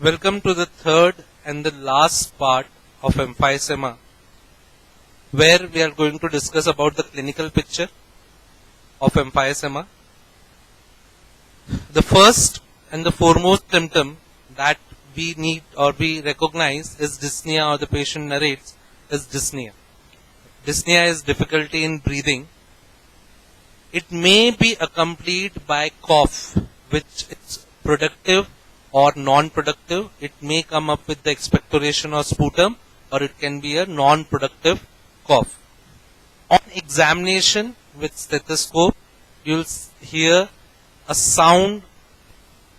Welcome to the third and the last part of emphysema, where we are going to discuss about the clinical picture of emphysema. The first and the foremost symptom that we need or we recognize is dyspnea, or the patient narrates is dyspnea. Dyspnea is difficulty in breathing. It may be accompanied by cough, which is productive or non-productive. It may come up with the expectoration or sputum, or it can be a non-productive cough. On examination with stethoscope, you'll hear a sound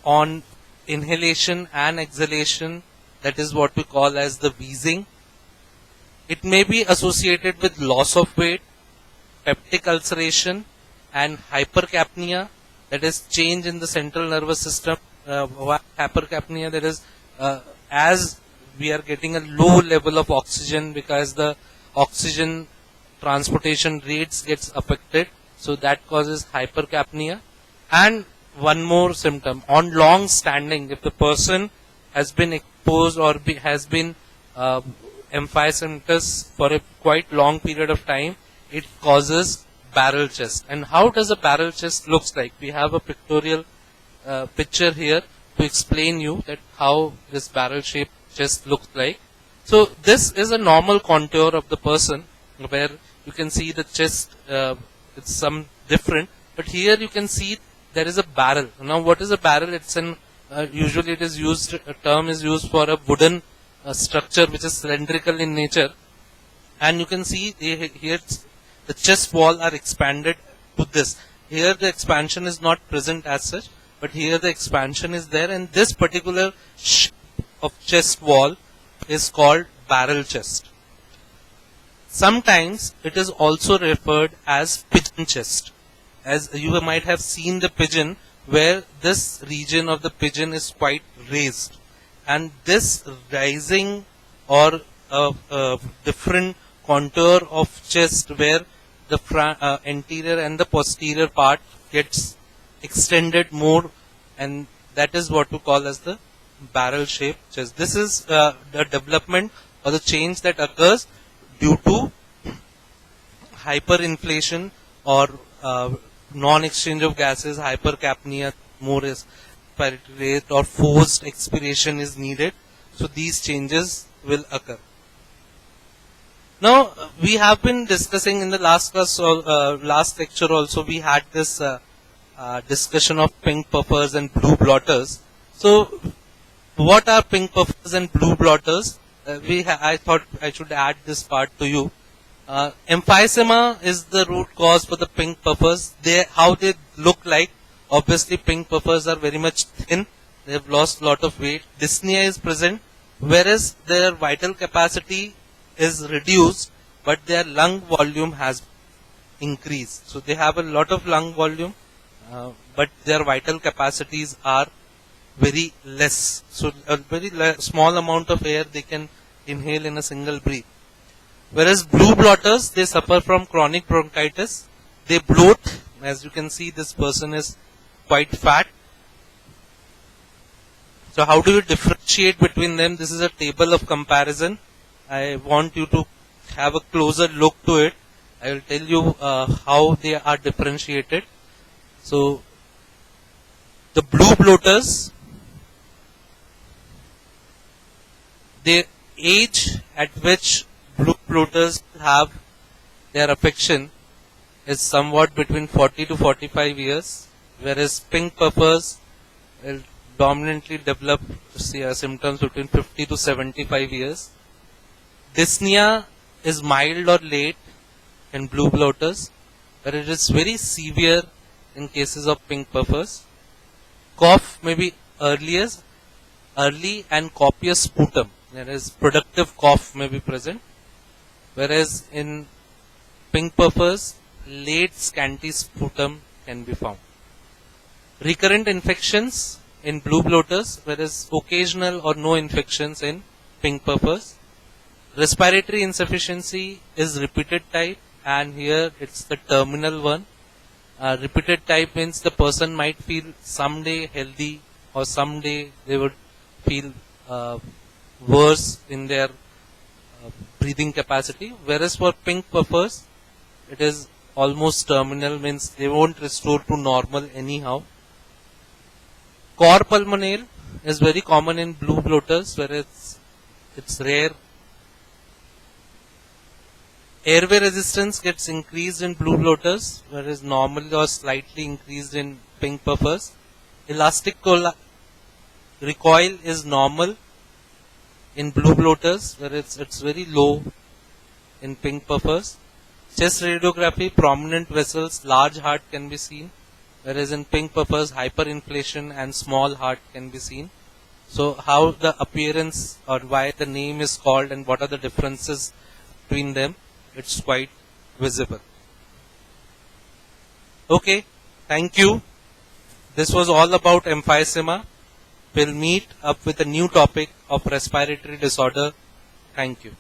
on inhalation and exhalation, that is what we call as the wheezing. It may be associated with loss of weight, peptic ulceration, and hypercapnia, that is change in the central nervous system. Hypercapnia, that is as we are getting a low level of oxygen because the oxygen transportation rates gets affected, so that causes hypercapnia. And one more symptom, on long standing, if the person has been exposed or has been emphysematous for a quite long period of time, it causes barrel chest. And how does a barrel chest looks like? We have a pictorial picture here to explain you that how this barrel shaped chest looks like. So this is a normal contour of the person, where you can see the chest, it's some different, but here you can see there is a barrel. Now what is a barrel? It's an usually it is used, a term is used for a wooden structure which is cylindrical in nature, and you can see here the chest wall are expanded to this. Here the expansion is not present as such, but here the expansion is there, and this particular shape of chest wall is called barrel chest. Sometimes it is also referred as pigeon chest, as you might have seen the pigeon where this region of the pigeon is quite raised, and this rising or different contour of chest where the anterior and the posterior part gets extended more, and that is what we call as the barrel shaped chest. This is the development or the change that occurs due to hyperinflation or non-exchange of gases, hypercapnia, more respiratory rate, or forced expiration is needed. So these changes will occur. Now we have been discussing in the last class or last lecture also, we had this discussion of pink puffers and blue blotters. So what are pink puffers and blue blotters? I thought I should add this part to you. Emphysema is the root cause for the pink puffers. How they look like? Obviously pink puffers are very much thin. They have lost a lot of weight. Dyspnea is present, whereas their vital capacity is reduced, but their lung volume has increased. So they have a lot of lung volume, but their vital capacities are very less. So a very small amount of air they can inhale in a single breath. Whereas blue blotters, they suffer from chronic bronchitis. They bloat. As you can see, this person is quite fat. So how do you differentiate between them? This is a table of comparison. I want you to have a closer look to it. I will tell you how they are differentiated. So the blue bloaters, the age at which blue bloaters have their affection is somewhat between 40 to 45 years, whereas pink puffers will dominantly develop symptoms between 50 to 75 years. Dyspnea is mild or late in blue bloaters, but it is very severe in cases of pink puffers. Cough may be early and copious sputum, that is productive cough may be present, whereas in pink puffers, late scanty sputum can be found. Recurrent infections in blue bloaters, whereas occasional or no infections in pink puffers. Respiratory insufficiency is repeated type, and here it's the terminal one. Repeated type means the person might feel someday healthy or someday they would feel uh, worse in their breathing capacity, whereas for pink puffers, it is almost terminal, means they won't restore to normal anyhow. Cor pulmonale is very common in blue bloaters, where it's rare. Airway resistance gets increased in blue bloaters, whereas normally or slightly increased in pink puffers. Elastic recoil is normal in blue bloaters, where it's very low in pink puffers. Chest radiography, prominent vessels, large heart can be seen, whereas in pink puffers, hyperinflation and small heart can be seen. So how the appearance or why the name is called and what are the differences between them, it's quite visible. Okay, thank you. This was all about emphysema. We'll meet up with a new topic of respiratory disorder. Thank you.